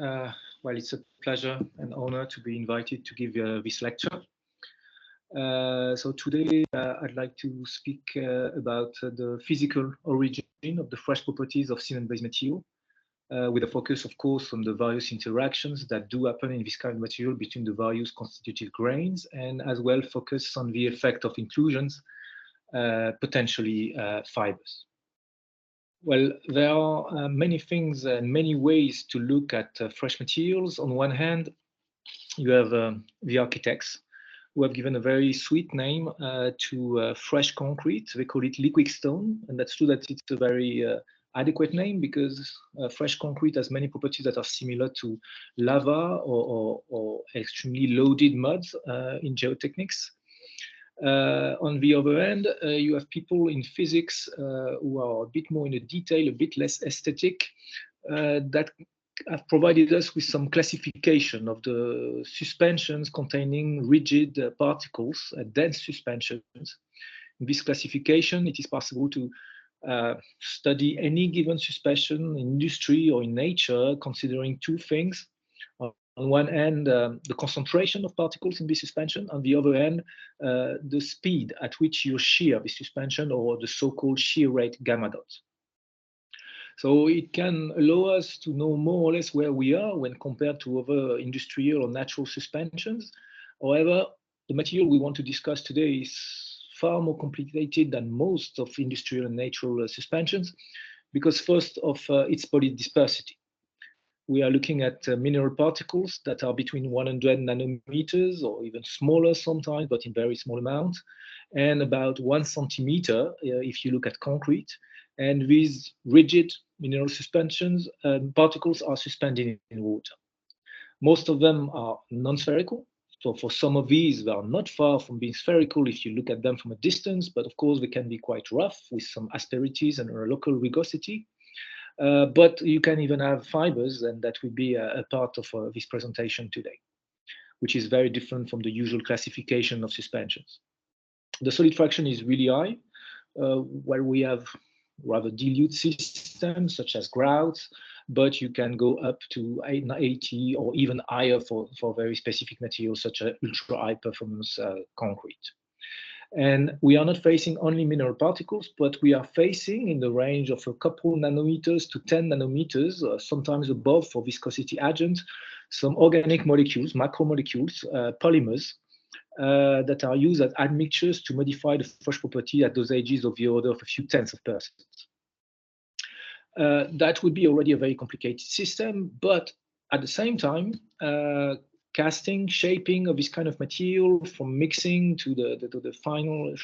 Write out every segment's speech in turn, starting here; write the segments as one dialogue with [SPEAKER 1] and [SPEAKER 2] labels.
[SPEAKER 1] Well, it's a pleasure and honor to be invited to give this lecture. So today I'd like to speak about the physical origin of the fresh properties of cement-based material, with a focus, of course, on the various interactions that do happen in this kind of material between the various constitutive grains, and as well focus on the effect of inclusions, potentially fibers. Well, there are many things and many ways to look at fresh materials. On one hand, you have the architects who have given a very sweet name to fresh concrete. They call it liquid stone, and that's true that it's a very adequate name because fresh concrete has many properties that are similar to lava or extremely loaded muds in geotechnics. On the other hand, you have people in physics who are a bit more in the detail, a bit less aesthetic, that have provided us with some classification of the suspensions containing rigid particles, dense suspensions. In this classification, it is possible to study any given suspension in industry or in nature, considering two things. On one hand, the concentration of particles in this suspension. On the other hand, the speed at which you shear the suspension, or the so-called shear rate gamma dot. So it can allow us to know more or less where we are when compared to other industrial or natural suspensions. However, the material we want to discuss today is far more complicated than most of industrial and natural suspensions, because first of its body dispersity. We are looking at mineral particles that are between 100 nanometers or even smaller sometimes, but in very small amounts, and about 1 centimeter if you look at concrete. And these rigid mineral suspensions, particles are suspended in water. Most of them are non-spherical. So for some of these, they are not far from being spherical if you look at them from a distance, but of course they can be quite rough with some asperities and a local rugosity. But you can even have fibers, and that will be a part of this presentation today, which is very different from the usual classification of suspensions. The solid fraction is really high, where we have rather dilute systems such as grouts, but you can go up to 80 or even higher for very specific materials such as ultra high performance concrete. And we are not facing only mineral particles, but we are facing in the range of a couple nanometers to 10 nanometers, sometimes above for viscosity agent, some organic molecules, macromolecules, polymers, that are used as admixtures to modify the fresh property at dosages of the order of a few tenths of percent. That would be already a very complicated system, but at the same time, casting, shaping of this kind of material, from mixing to the final,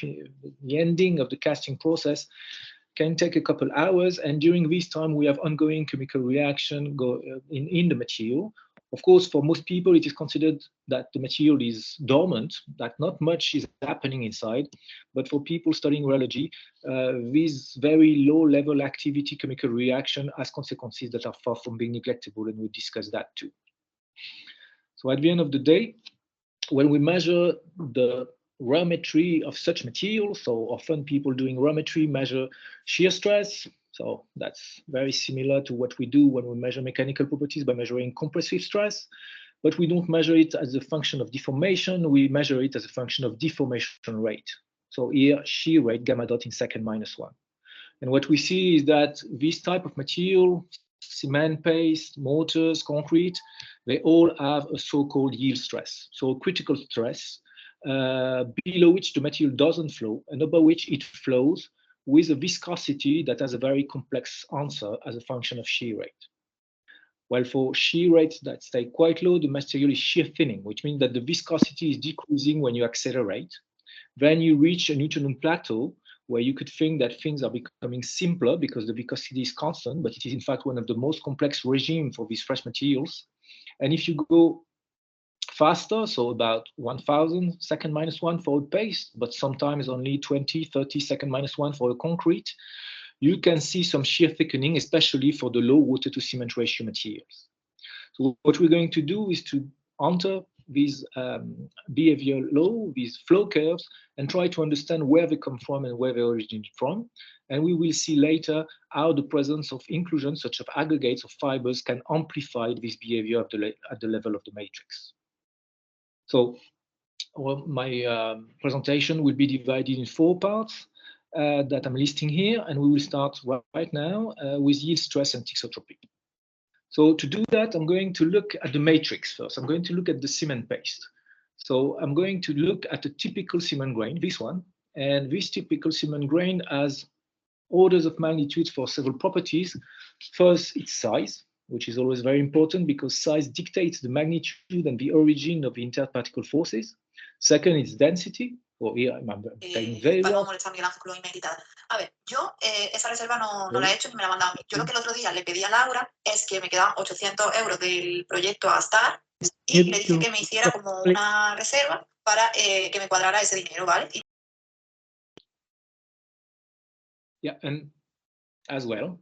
[SPEAKER 1] the ending of the casting process, can take a couple hours. And during this time, we have ongoing chemical reaction in the material. Of course, for most people, it is considered that the material is dormant, that not much is happening inside. But for people studying rheology, this very low-level activity chemical reaction has consequences that are far from being neglectable, and we'll discuss that too. So at the end of the day, when we measure the rheometry of such materials, so often people doing rheometry measure shear stress. So that's very similar to what we do when we measure mechanical properties by measuring compressive stress, but we don't measure it as a function of deformation, we measure it as a function of deformation rate. So here, shear rate gamma dot in second minus 1. And what we see is that this type of material, cement paste, mortars, concrete, they all have a so-called yield stress, so a critical stress, below which the material doesn't flow and above which it flows, with a viscosity that has a very complex answer as a function of shear rate. While for shear rates that stay quite low, the material is shear thinning, which means that the viscosity is decreasing when you accelerate. Then you reach a Newtonian plateau, where you could think that things are becoming simpler because the viscosity is constant, but it is in fact one of the most complex regimes for these fresh materials. And if you go faster, so about 1000 second minus 1 for a paste, but sometimes only 20, 30 second minus 1 for a concrete, you can see some shear thickening, especially for the low water to cement ratio materials. So what we're going to do is to enter these behavior law, these flow curves, and try to understand where they come from and where they originate from. And we will see later how the presence of inclusions, such as aggregates of fibers, can amplify this behavior at the level of the matrix. So my presentation will be divided in 4 parts that I'm listing here, and we will start right now with yield stress and thixotropy. So to do that, I'm going to look at the matrix first. I'm going to look at the cement paste. So I'm going to look at a typical cement grain, this one, and this typical cement grain has orders of magnitude for several properties. First, its size, which is always very important because size dictates the magnitude and the origin of the interparticle forces. Second, its density. Well, here I'm playing very well.
[SPEAKER 2] A ver, yo esa reserva no la he hecho ni me la han mandado a mí. Yo lo que el otro día le pedí a Laura es que me quedaban 800 euros del proyecto a Star y le dije que me hiciera como una reserva para que me cuadrara ese dinero, ¿vale?
[SPEAKER 1] Yeah, and as well,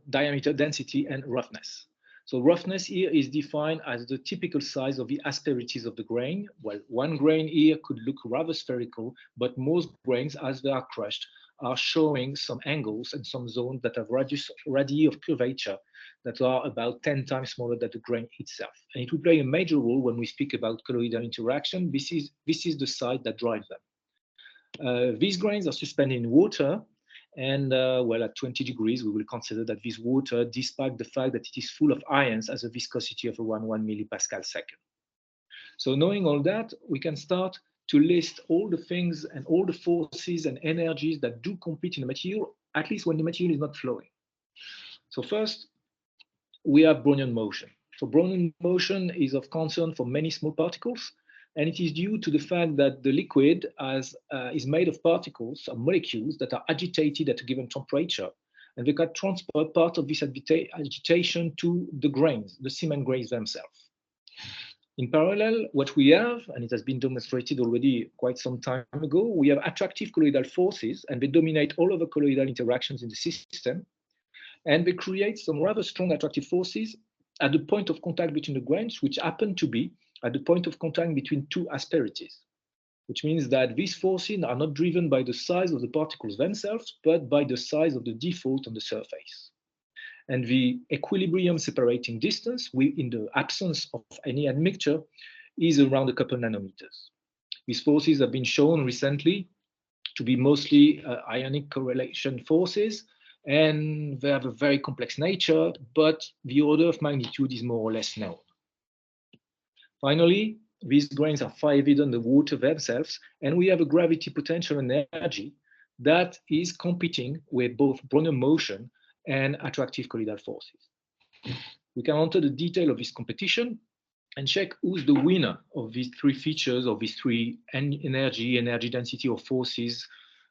[SPEAKER 1] diameter, density, and roughness. So roughness here is defined as the typical size of the asperities of the grain. Well, one grain here could look rather spherical, but most grains, as they are crushed, are showing some angles and some zones that have radii of curvature that are about 10 times smaller than the grain itself. And it will play a major role when we speak about colloidal interaction. This is the side that drives them. These grains are suspended in water, and well, at 20 degrees, we will consider that this water, despite the fact that it is full of ions, has a viscosity of around 1 millipascal second. So knowing all that, we can start to list all the things and all the forces and energies that do compete in the material, at least when the material is not flowing. So first, we have Brownian motion. So Brownian motion is of concern for many small particles, and it is due to the fact that the liquid is made of particles or molecules that are agitated at a given temperature, and they can transport part of this agitation to the grains, the cement grains themselves. In parallel, what we have, and it has been demonstrated already quite some time ago, we have attractive colloidal forces, and they dominate all of the colloidal interactions in the system, and they create some rather strong attractive forces at the point of contact between the grains, which happen to be at the point of contact between 2 asperities, which means that these forces are not driven by the size of the particles themselves, but by the size of the default on the surface. And the equilibrium separating distance, in the absence of any admixture, is around a couple nanometers. These forces have been shown recently to be mostly ionic correlation forces, and they have a very complex nature, but the order of magnitude is more or less known. Finally, these grains are fire in the water themselves, and we have a gravity potential and energy that is competing with both Brownian motion and attractive colloidal forces. We can enter the detail of this competition and check who's the winner of these 3 features, of these 3 energy density, or forces,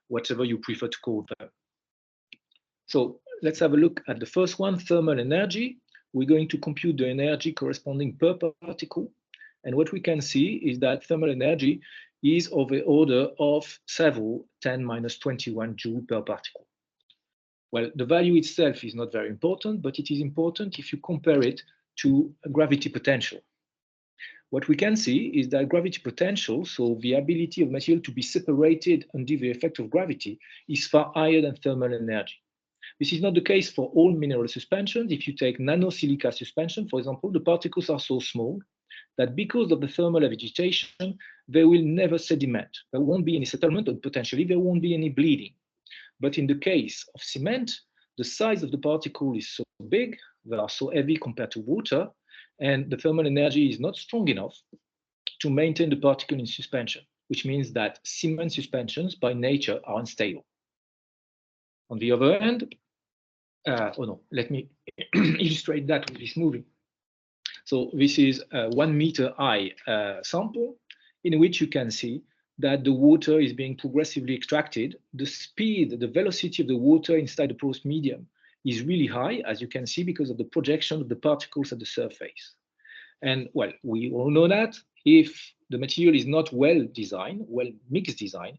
[SPEAKER 1] whatever you prefer to call them. So let's have a look at the first one, thermal energy. We're going to compute the energy corresponding per particle. And what we can see is that thermal energy is of the order of several 10⁻21 joule per particle. Well, the value itself is not very important, but it is important if you compare it to a gravity potential. What we can see is that gravity potential, so the ability of material to be separated under the effect of gravity, is far higher than thermal energy. This is not the case for all mineral suspensions. If you take nanosilica suspension, for example, the particles are so small that because of the thermal agitation, they will never sediment. There won't be any settlement, or potentially there won't be any bleeding. But in the case of cement, the size of the particle is so big, they are so heavy compared to water, and the thermal energy is not strong enough to maintain the particle in suspension, which means that cement suspensions by nature are unstable. On the other hand, let me illustrate that with this movie. So this is a 1 meter high sample in which you can see that the water is being progressively extracted. The speed, the velocity of the water inside the porous medium is really high, as you can see, because of the projection of the particles at the surface. And well, we all know that if the material is not well designed, well mixed design,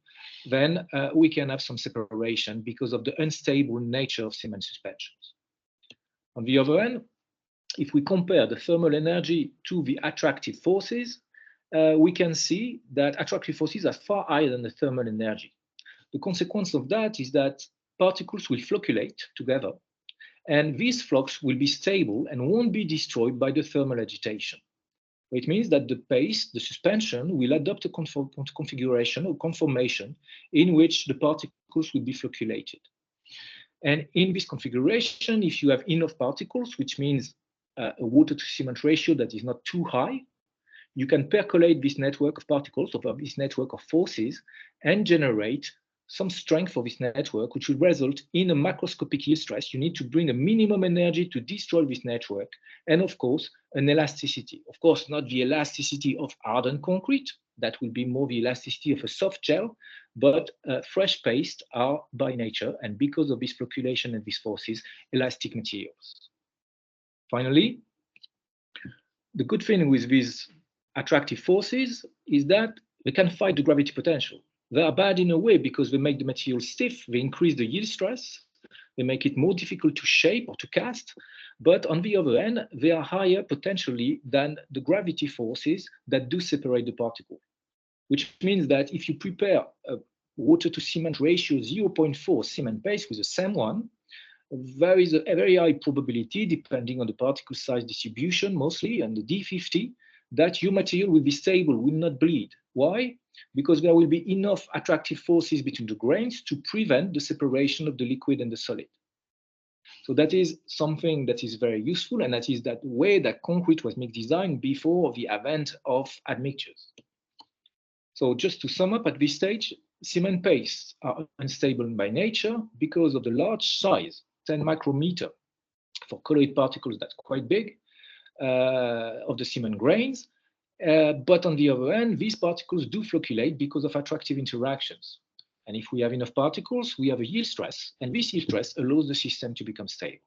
[SPEAKER 1] then we can have some separation because of the unstable nature of cement suspensions. On the other hand, if we compare the thermal energy to the attractive forces, we can see that attractive forces are far higher than the thermal energy. The consequence of that is that particles will flocculate together, and these flux will be stable and won't be destroyed by the thermal agitation. It means that the paste, the suspension, will adopt a configuration or conformation in which the particles will be flocculated. And in this configuration, if you have enough particles, which means a water to cement ratio that is not too high, you can percolate this network of particles, or this network of forces, and generate some strength for this network, which will result in a macroscopic yield stress. You need to bring a minimum energy to destroy this network, and of course, an elasticity. Of course, not the elasticity of hardened concrete, that will be more the elasticity of a soft gel, but fresh paste are by nature, and because of this flocculation and these forces, elastic materials. Finally, the good thing with these attractive forces is that they can fight the gravity potential. They are bad in a way because they make the material stiff, they increase the yield stress, they make it more difficult to shape or to cast, but on the other hand, they are higher potentially than the gravity forces that do separate the particle, which means that if you prepare a water to cement ratio 0.4 cement paste with the same one, there is a very high probability, depending on the particle size distribution mostly, and the D50, that your material will be stable, will not bleed. Why? Because there will be enough attractive forces between the grains to prevent the separation of the liquid and the solid. So that is something that is very useful, and that is that way that concrete was made designed before the advent of admixtures. So just to sum up at this stage, cement pastes are unstable by nature because of the large size, 10 micrometer for colloid particles, that's quite big, of the cement grains. But on the other hand, these particles do flocculate because of attractive interactions. And if we have enough particles, we have a yield stress, and this yield stress allows the system to become stable.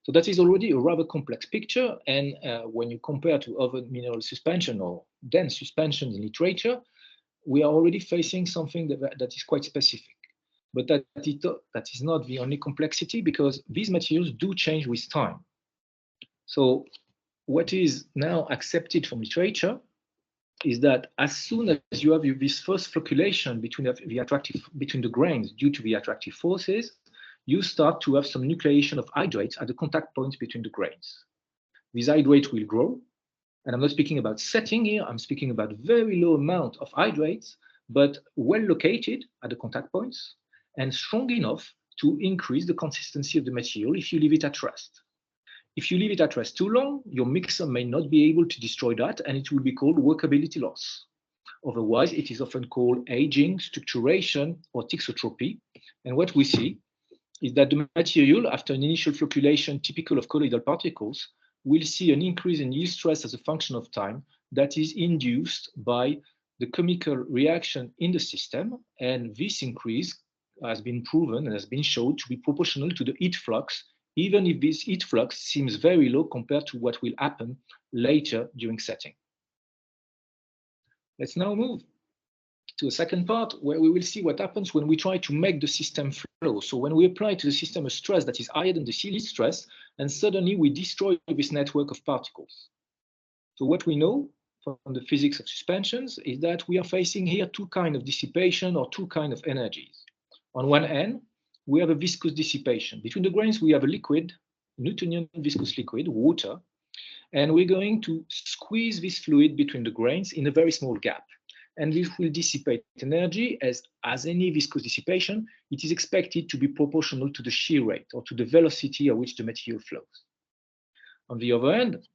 [SPEAKER 1] So that is already a rather complex picture, and when you compare to other mineral suspension or dense suspensions in literature, we are already facing something that is quite specific. But that is not the only complexity, because these materials do change with time. So what is now accepted from literature is that as soon as you have this first flocculation between the grains due to the attractive forces, you start to have some nucleation of hydrates at the contact points between the grains. These hydrates will grow, and I'm not speaking about setting here, I'm speaking about very low amount of hydrates, but well located at the contact points and strong enough to increase the consistency of the material if you leave it at rest. If you leave it at rest too long, your mixer may not be able to destroy that, and it will be called workability loss. Otherwise, it is often called aging, structuration, or thixotropy. And what we see is that the material, after an initial flocculation typical of colloidal particles, will see an increase in yield stress as a function of time that is induced by the chemical reaction in the system. And this increase has been proven and has been shown to be proportional to the heat flux, even if this heat flux seems very low compared to what will happen later during setting. Let's now move to a second part where we will see what happens when we try to make the system flow. So when we apply to the system a stress that is higher than the yield stress, and suddenly we destroy this network of particles. So what we know from the physics of suspensions is that we are facing here two kinds of dissipation or two kinds of energies. On one end, we have a viscous dissipation. Between the grains, we have a liquid, Newtonian viscous liquid, water, and we're going to squeeze this fluid between the grains in a very small gap. And this will dissipate energy. As any viscous dissipation, it is expected to be proportional to the shear rate or to the velocity at which the material flows. On the other hand,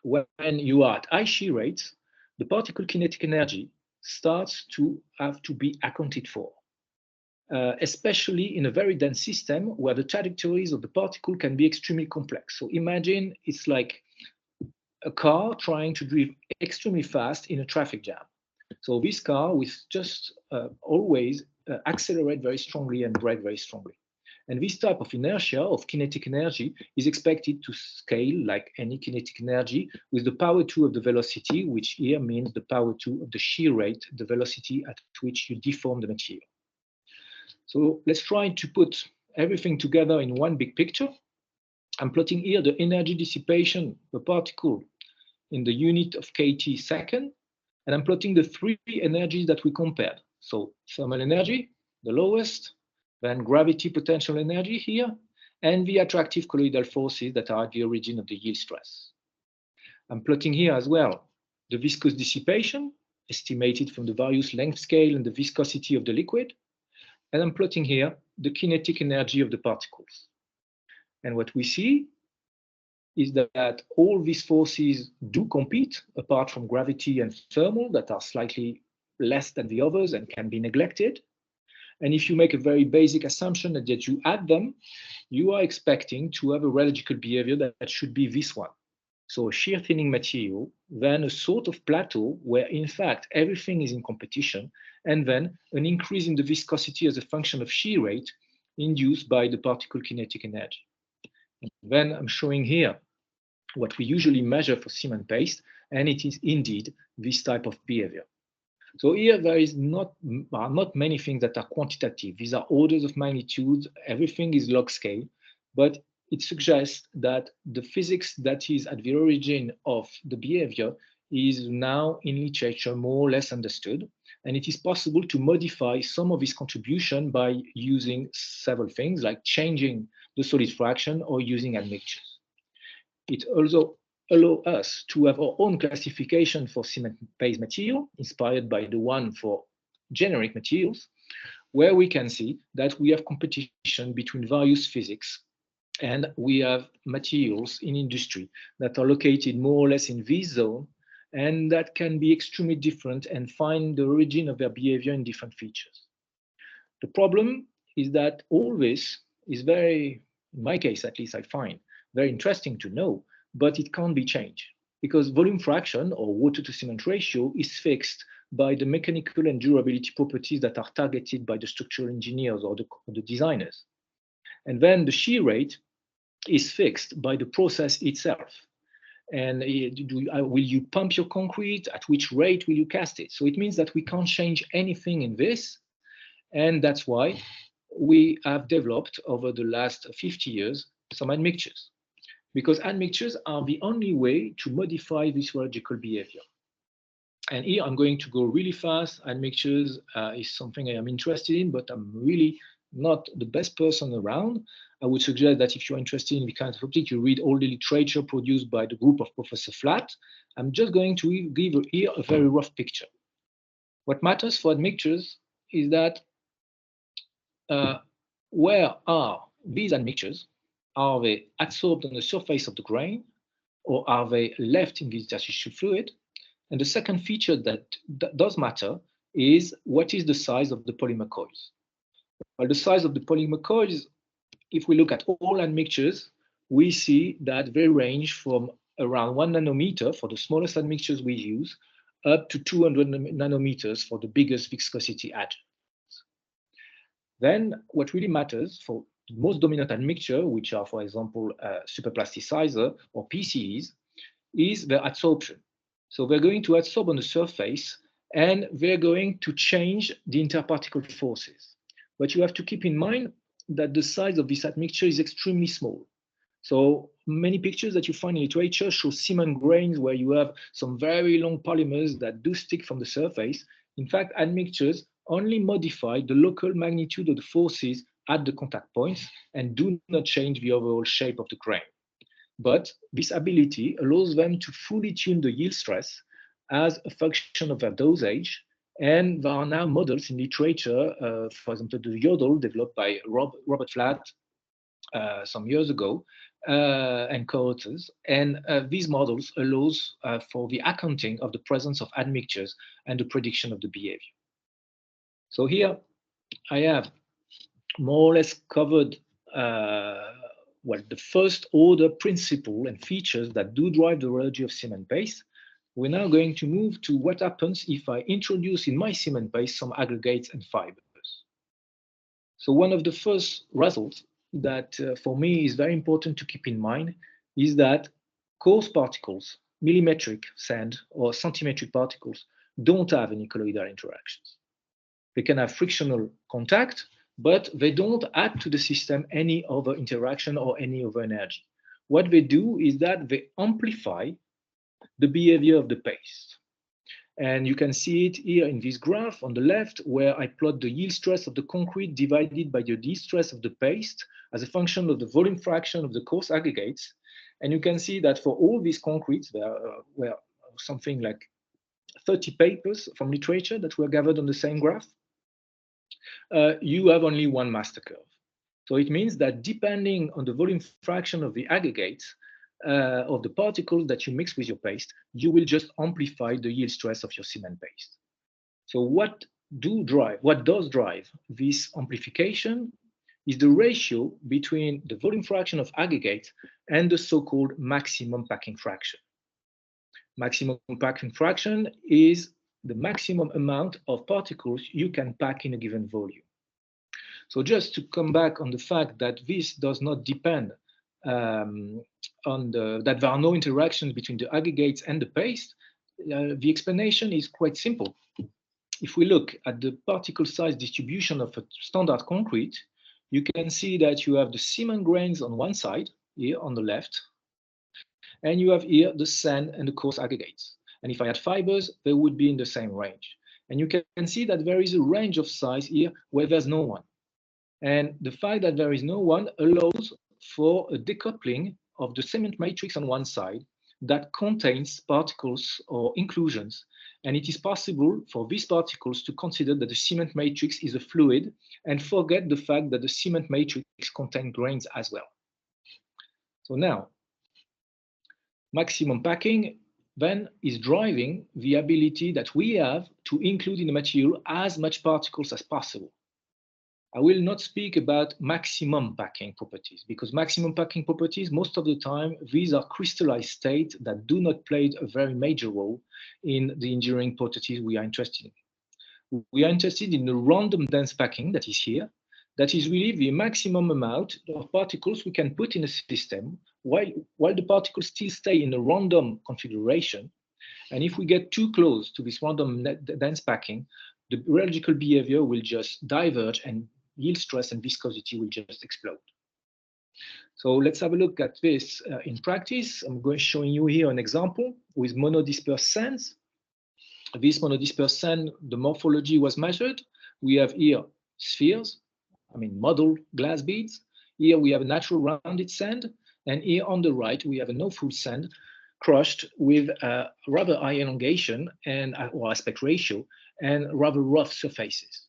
[SPEAKER 1] when you are at high shear rates, the particle kinetic energy starts to have to be accounted for, especially in a very dense system where the trajectories of the particle can be extremely complex. So imagine it's like a car trying to drive extremely fast in a traffic jam. So this car will just always accelerate very strongly and brake very strongly. And this type of inertia, of kinetic energy, is expected to scale like any kinetic energy with the power 2 of the velocity, which here means the power 2 of the shear rate, the velocity at which you deform the material. So let's try to put everything together in one big picture. I'm plotting here the energy dissipation per particle in the unit of kT second, and I'm plotting the three energies that we compared. So thermal energy, the lowest, then gravity potential energy here, and the attractive colloidal forces that are at the origin of the yield stress. I'm plotting here as well the viscous dissipation, estimated from the various length scale and the viscosity of the liquid, and I'm plotting here the kinetic energy of the particles. And what we see is that all these forces do compete, apart from gravity and thermal, that are slightly less than the others and can be neglected. And if you make a very basic assumption that you add them, you are expecting to have a radiological behavior that should be this one. So a shear thinning material, then a sort of plateau where in fact everything is in competition, and then an increase in the viscosity as a function of shear rate induced by the particle kinetic energy. And then I'm showing here what we usually measure for cement paste, and it is indeed this type of behavior. So here there are not many things that are quantitative. These are orders of magnitude. Everything is log scale, but it suggests that the physics that is at the origin of the behavior is now in literature more or less understood, and it is possible to modify some of its contribution by using several things like changing the solid fraction or using admixtures. It also allows us to have our own classification for cement-based material, inspired by the one for generic materials, where we can see that we have competition between various physics, and we have materials in industry that are located more or less in this zone, and that can be extremely different and find the origin of their behavior in different features. The problem is that all this is very, in my case at least, I find very interesting to know, but it can't be changed because volume fraction or water to cement ratio is fixed by the mechanical and durability properties that are targeted by the structural engineers or the designers. And then the shear rate is fixed by the process itself. And will you pump your concrete? At which rate will you cast it? So it means that we can't change anything in this. And that's why we have developed over the last 50 years some admixtures, because admixtures are the only way to modify this radiological behavior. And here I'm going to go really fast. Admixtures is something I am interested in, but I'm really not the best person around. I would suggest that if you're interested in the kind of optic, you read all the literature produced by the group of Professor Flatt. I'm just going to give here a very rough picture. What matters for admixtures is that where are these admixtures? Are they adsorbed on the surface of the grain, or are they left in the interstitial fluid? And the second feature that does matter is what is the size of the polymer coils. Well, the size of the polymer coils, if we look at all admixtures, we see that they range from around 1 nanometer for the smallest admixtures we use, up to 200 nanometers for the biggest viscosity admixtures. Then what really matters for the most dominant admixture, which are, for example, superplasticizer or PCEs, is their adsorption. So they're going to adsorb on the surface, and they're going to change the interparticle forces. But you have to keep in mind that the size of this admixture is extremely small. So many pictures that you find in literature show cement grains where you have some very long polymers that do stick from the surface. In fact, admixtures only modify the local magnitude of the forces at the contact points and do not change the overall shape of the grain. But this ability allows them to fully tune the yield stress as a function of their dosage. And there are now models in literature, for example, the Yodel developed by Robert Flatt some years ago, and co-authors. And these models allows for the accounting of the presence of admixtures and the prediction of the behavior. So here I have more or less covered the first order principle and features that do drive the rheology of cement paste. We're now going to move to what happens if I introduce in my cement paste some aggregates and fibers. So one of the first results that for me is very important to keep in mind is that coarse particles, millimetric sand or centimetric particles, don't have any colloidal interactions. They can have frictional contact, but they don't add to the system any other interaction or any other energy. what they do is that they amplify the behavior of the paste. And you can see it here in this graph on the left, where I plot the yield stress of the concrete divided by the distress of the paste as a function of the volume fraction of the coarse aggregates. And you can see that for all these concretes, there were something like 30 papers from literature that were gathered on the same graph. You have only one master curve. So it means that depending on the volume fraction of the aggregates, of the particles that you mix with your paste, you will just amplify the yield stress of your cement paste. So what does drive this amplification is the ratio between the volume fraction of aggregates and the so-called maximum packing fraction. Maximum packing fraction is the maximum amount of particles you can pack in a given volume. So just to come back on the fact that this does not depend that there are no interactions between the aggregates and the paste, the explanation is quite simple. If we look at the particle size distribution of a standard concrete, you can see that you have the cement grains on one side, here on the left, and you have here the sand and the coarse aggregates. And if I had fibers, they would be in the same range. And you can see that there is a range of size here where there's no one. And the fact that there is no one allows for a decoupling of the cement matrix on one side that contains particles or inclusions. And it is possible for these particles to consider that the cement matrix is a fluid and forget the fact that the cement matrix contains grains as well. So now, maximum packing then is driving the ability that we have to include in the material as much particles as possible. I will not speak about maximum packing properties, because maximum packing properties, most of the time, these are crystallized states that do not play a very major role in the engineering properties we are interested in. We are interested in the random dense packing that is here. That is really the maximum amount of particles we can put in a system while the particles still stay in a random configuration. And if we get too close to this random dense packing, the rheological behavior will just diverge and yield stress and viscosity will just explode. So let's have a look at this in practice. I'm going to show you here an example with monodispersed sands. This monodispersed sand, the morphology was measured. We have here spheres, model glass beads. Here we have a natural rounded sand. And here on the right, we have a no-full sand crushed with rather high elongation or aspect ratio and rather rough surfaces.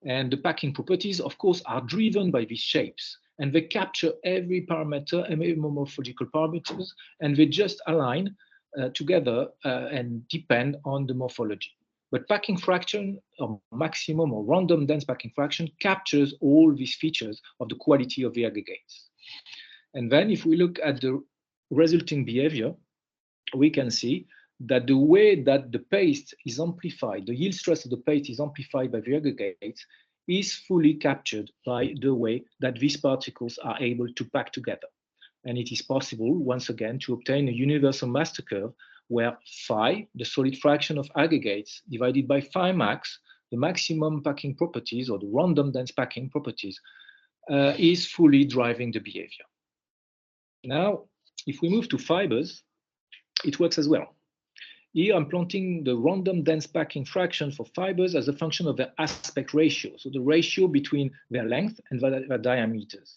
[SPEAKER 1] And the packing properties, of course, are driven by these shapes. And they capture every parameter, every morphological parameters, and they just align together and depend on the morphology. But packing fraction, or maximum or random dense packing fraction, captures all these features of the quality of the aggregates. And then if we look at the resulting behavior, we can see that the way that the paste is amplified, the yield stress of the paste is amplified by the aggregates, is fully captured by the way that these particles are able to pack together. And it is possible, once again, to obtain a universal master curve where phi, the solid fraction of aggregates, divided by phi max, the maximum packing properties or the random dense packing properties, is fully driving the behavior. Now, if we move to fibers, it works as well. Here I'm plotting the random dense packing fraction for fibers as a function of their aspect ratio, so the ratio between their length and their diameters.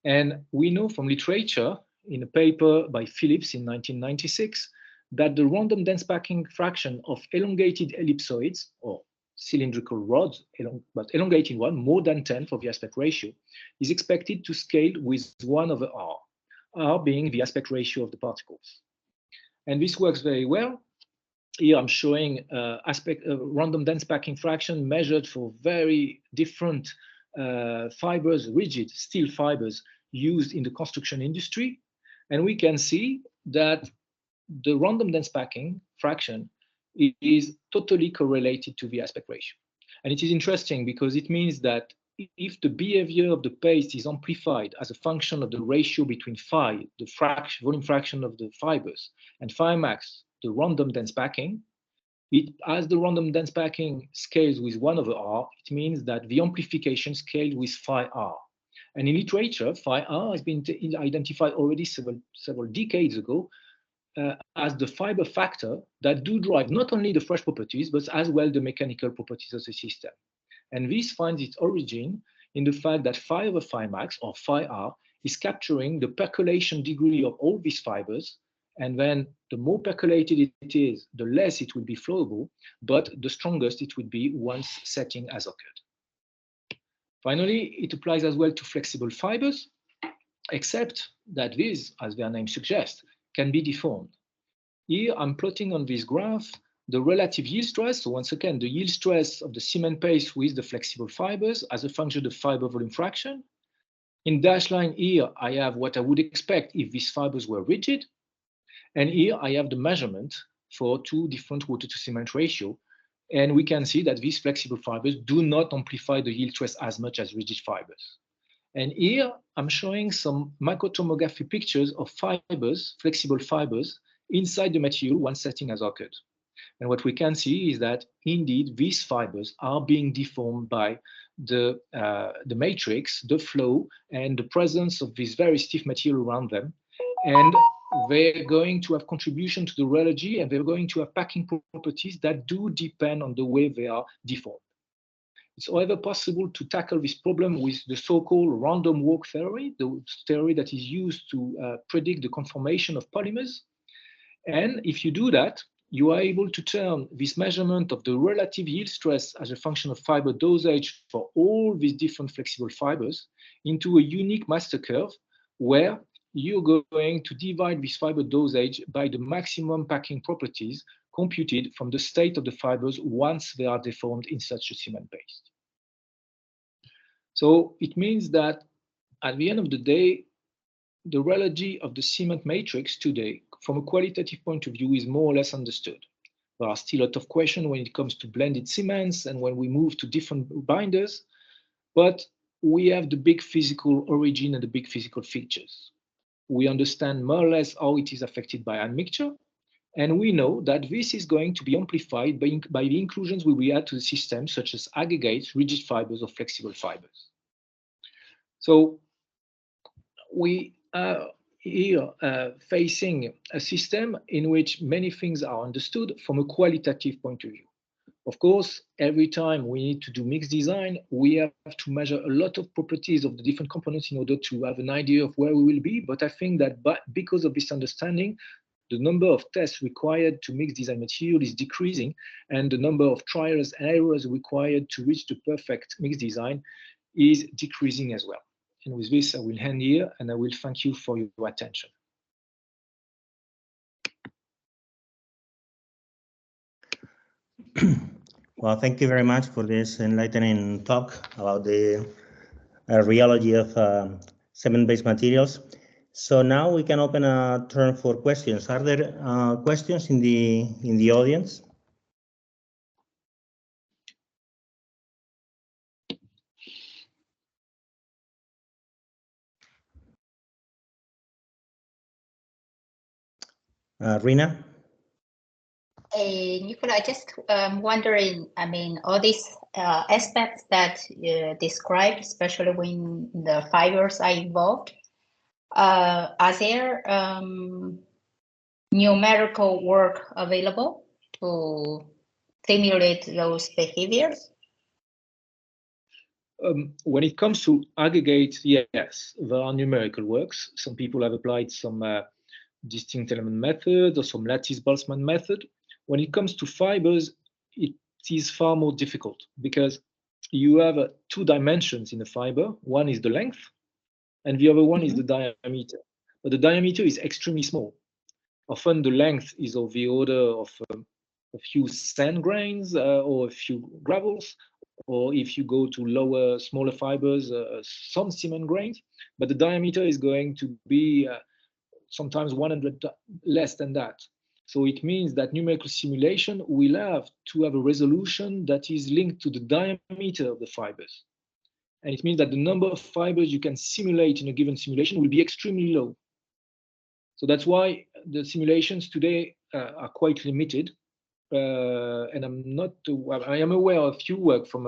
[SPEAKER 1] And we know from literature, in a paper by Phillips in 1996, that the random dense packing fraction of elongated ellipsoids, or cylindrical rods, but elongated one, more than 10 for the aspect ratio, is expected to scale with 1/r, r being the aspect ratio of the particles. And this works very well. Here I'm showing random dense packing fraction measured for very different fibers, rigid steel fibers used in the construction industry. And we can see that the random dense packing fraction is totally correlated to the aspect ratio. And it is interesting because it means that if the behavior of the paste is amplified as a function of the ratio between phi, the volume fraction of the fibers, and phi max, the random dense packing, as the random dense packing scales with 1/r, it means that the amplification scales with phi r. And in literature, phi r has been identified already several decades ago as the fiber factor that do drive not only the fresh properties, but as well the mechanical properties of the system. And this finds its origin in the fact that phi over phi max, or phi r, is capturing the percolation degree of all these fibers. And then the more percolated it is, the less it will be flowable, but the strongest it would be once setting has occurred. Finally, it applies as well to flexible fibers, except that these, as their name suggests, can be deformed. Here I'm plotting on this graph the relative yield stress. So once again, the yield stress of the cement paste with the flexible fibers as a function of fiber volume fraction. In dashed line here, I have what I would expect if these fibers were rigid. And here I have the measurement for two different water to cement ratio. And we can see that these flexible fibers do not amplify the yield stress as much as rigid fibers. And here I'm showing some microtomography pictures of fibers, flexible fibers, inside the material once setting has occurred. And what we can see is that indeed these fibers are being deformed by the matrix, the flow, and the presence of this very stiff material around them. And they're going to have contribution to the rheology, and they're going to have packing properties that do depend on the way they are deformed. It's however possible to tackle this problem with the so-called random walk theory, the theory that is used to predict the conformation of polymers. And if you do that, you are able to turn this measurement of the relative yield stress as a function of fiber dosage for all these different flexible fibers into a unique master curve where you're going to divide this fiber dosage by the maximum packing properties computed from the state of the fibers once they are deformed in such a cement paste. So it means that at the end of the day, the rheology of the cement matrix today, from a qualitative point of view, is more or less understood. There are still a lot of questions when it comes to blended cements and when we move to different binders, but we have the big physical origin and the big physical features. We understand more or less how it is affected by admixture, and we know that this is going to be amplified by the inclusions we will add to the system, such as aggregates, rigid fibers, or flexible fibers. So we are here facing a system in which many things are understood from a qualitative point of view. Of course, every time we need to do mixed design, we have to measure a lot of properties of the different components in order to have an idea of where we will be. But I think that because of this understanding, the number of tests required to mix design material is decreasing, and the number of trials and errors required to reach the perfect mixed design is decreasing as well. And with this, I will end here, and I will thank you for your attention.
[SPEAKER 3] Well, thank you very much for this enlightening talk about the rheology of cement-based materials. So now we can open a turn for questions. Are there questions in the audience? Rina?
[SPEAKER 4] Nicola, I just wondering, I mean, all these aspects that you described, especially when the fibers are involved, are there numerical work available to simulate those behaviors?
[SPEAKER 1] When it comes to aggregates, yes, there are numerical works. Some people have applied some distinct element method or some lattice Boltzmann method. When it comes to fibers, it is far more difficult because you have two dimensions in a fiber. One is the length, and the other one is the diameter. But the diameter is extremely small. Often the length is of the order of a few sand grains or a few gravels, or if you go to lower, smaller fibers, some cement grains. But the diameter is going to be sometimes 100 less than that. So it means that numerical simulation will have to have a resolution that is linked to the diameter of the fibers. And it means that the number of fibers you can simulate in a given simulation will be extremely low. So that's why the simulations today are quite limited. And I am aware of few work from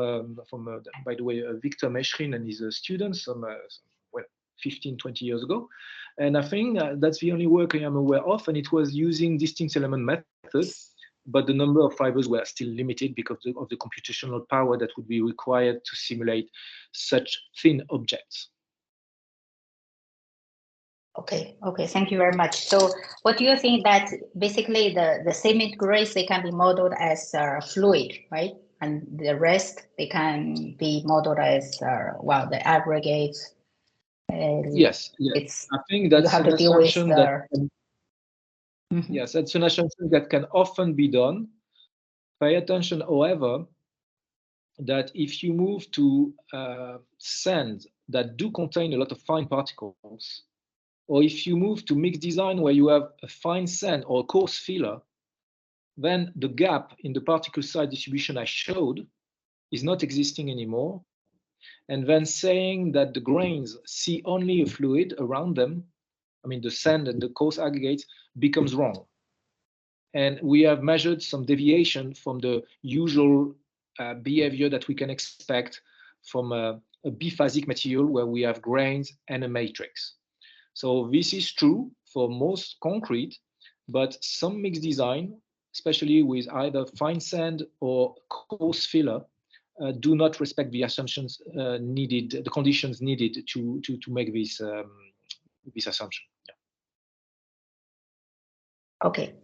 [SPEAKER 1] by the way, Victor Meshrin and his students, some 15, 20 years ago. And I think that's the only work I am aware of, and it was using distinct element method, but the number of fibers were still limited because of the computational power that would be required to simulate such thin objects.
[SPEAKER 4] Okay, thank you very much. So what do you think that basically the cement grains, they can be modeled as fluid, right? And the rest, they can be modeled as, the aggregates.
[SPEAKER 1] Yes. I think that's an assumption that yes, that's an assumption that can often be done. Pay attention, however, that if you move to sands that do contain a lot of fine particles, or if you move to mixed design where you have a fine sand or a coarse filler, then the gap in the particle size distribution I showed is not existing anymore. And then saying that the grains see only a fluid around them, I mean the sand and the coarse aggregates, becomes wrong. And we have measured some deviation from the usual behavior that we can expect from a biphasic material where we have grains and a matrix. So this is true for most concrete, but some mixed design, especially with either fine sand or coarse filler, do not respect the assumptions needed, the conditions needed to make this this assumption. Yeah.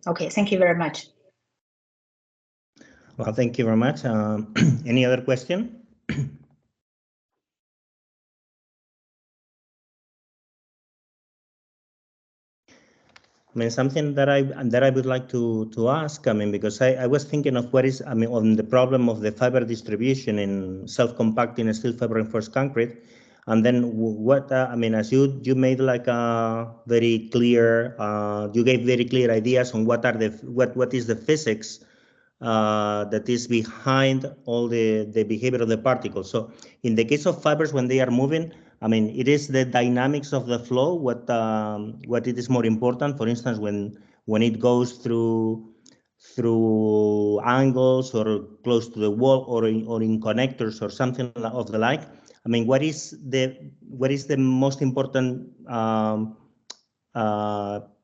[SPEAKER 4] Okay, thank you very much.
[SPEAKER 3] Well, thank you very much. Any other question? I mean, something that I would like to ask. I mean, because I was thinking of what is, I mean, on the problem of the fiber distribution in self-compacting steel fiber reinforced concrete, and then what I mean, as you made like a very clear, you gave very clear ideas on what is the physics that is behind all the behavior of the particles. So in the case of fibers, when they are moving, I mean, it is the dynamics of the flow what it is more important. For instance, when it goes through angles or close to the wall or in connectors or something of the like. I mean, what is the most important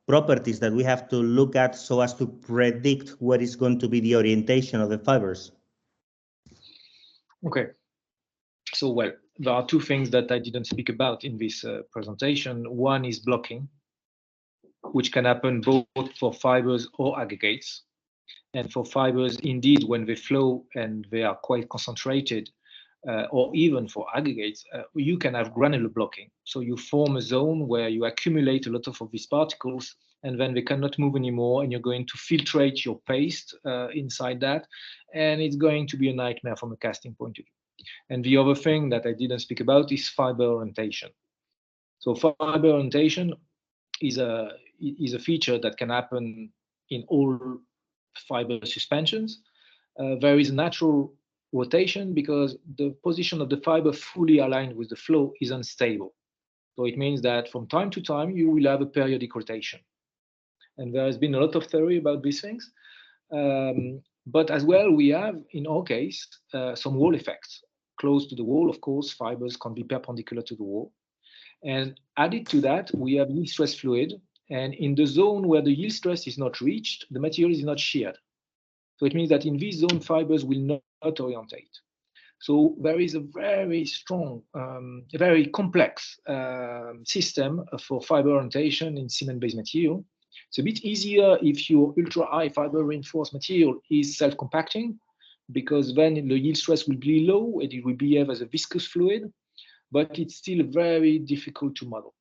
[SPEAKER 3] properties that we have to look at so as to predict what is going to be the orientation of the fibers?
[SPEAKER 1] Okay. So, well, there are two things that I didn't speak about in this presentation. One is blocking, which can happen both for fibers or aggregates. And for fibers, indeed, when they flow and they are quite concentrated, or even for aggregates, you can have granular blocking. So you form a zone where you accumulate a lot of these particles, and then they cannot move anymore, and you're going to filtrate your paste inside that, and it's going to be a nightmare from a casting point of view. And the other thing that I didn't speak about is fiber orientation. So fiber orientation is a feature that can happen in all fiber suspensions. There is natural rotation because the position of the fiber fully aligned with the flow is unstable. So it means that from time to time, you will have a periodic rotation. And there has been a lot of theory about these things. But as well, we have, in our case, some wall effects. Close to the wall, of course, fibers can be perpendicular to the wall. And added to that, we have yield stress fluid. And in the zone where the yield stress is not reached, the material is not sheared. So it means that in this zone, fibers will not orientate. So there is a very strong, very complex system for fiber orientation in cement-based material. It's a bit easier if your ultra-high fiber reinforced material is self-compacting, because then the yield stress will be low and it will behave as a viscous fluid, but it's still very difficult to model.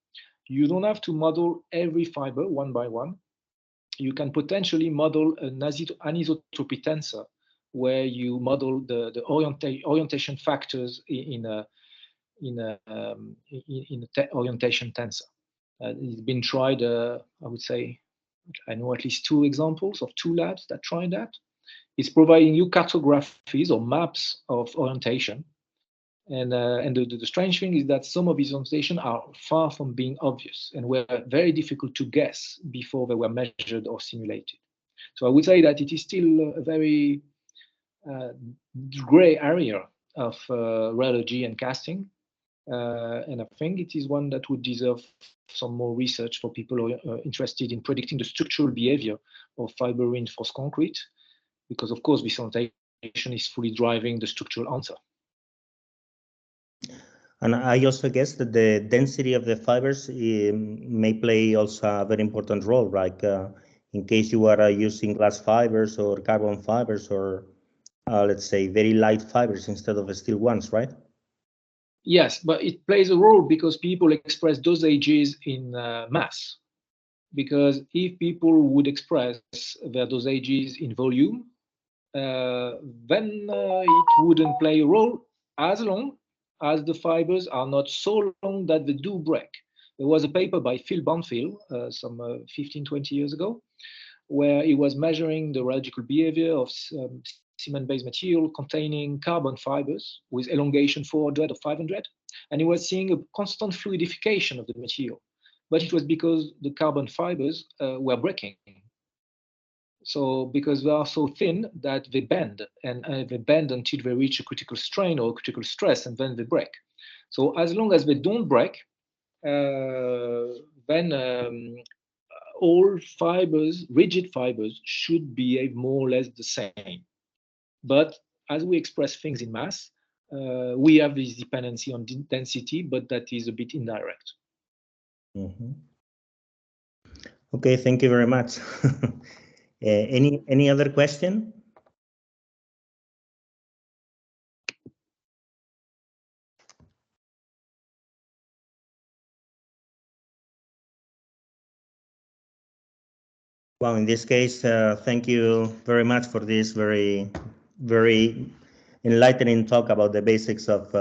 [SPEAKER 1] You don't have to model every fiber one by one. You can potentially model an anisotropy tensor where you model the orientation factors in a orientation tensor. It's been tried, I would say, I know at least two examples of two labs that tried that. It's providing you cartographies or maps of orientation. And the strange thing is that some of these orientations are far from being obvious and were very difficult to guess before they were measured or simulated. So I would say that it is still a very gray area of rheology and casting. And I think it is one that would deserve some more research for people who are interested in predicting the structural behavior of fiber reinforced concrete, because of course this orientation is fully driving the structural answer.
[SPEAKER 3] And I also guess that the density of the fibers may play also a very important role, like in case you are using glass fibers or carbon fibers or let's say very light fibers instead of steel ones, right?
[SPEAKER 1] Yes, but it plays a role because people express dosages in mass. Because if people would express their dosages in volume, then it wouldn't play a role as long as the fibers are not so long that they do break. There was a paper by Phil Banfield some 15, 20 years ago, where he was measuring the radical behavior of cement-based material containing carbon fibers with elongation 400 or 500, and he was seeing a constant fluidification of the material. But it was because the carbon fibers were breaking. So because they are so thin that they bend, and they bend until they reach a critical strain or critical stress, and then they break. So as long as they don't break, then all fibers, rigid fibers, should behave more or less the same. But as we express things in mass, we have this dependency on density, but that is a bit indirect.
[SPEAKER 3] Mm-hmm. Okay, thank you very much. Any other question? Well, in this case, thank you very much for this very enlightening talk about the basics of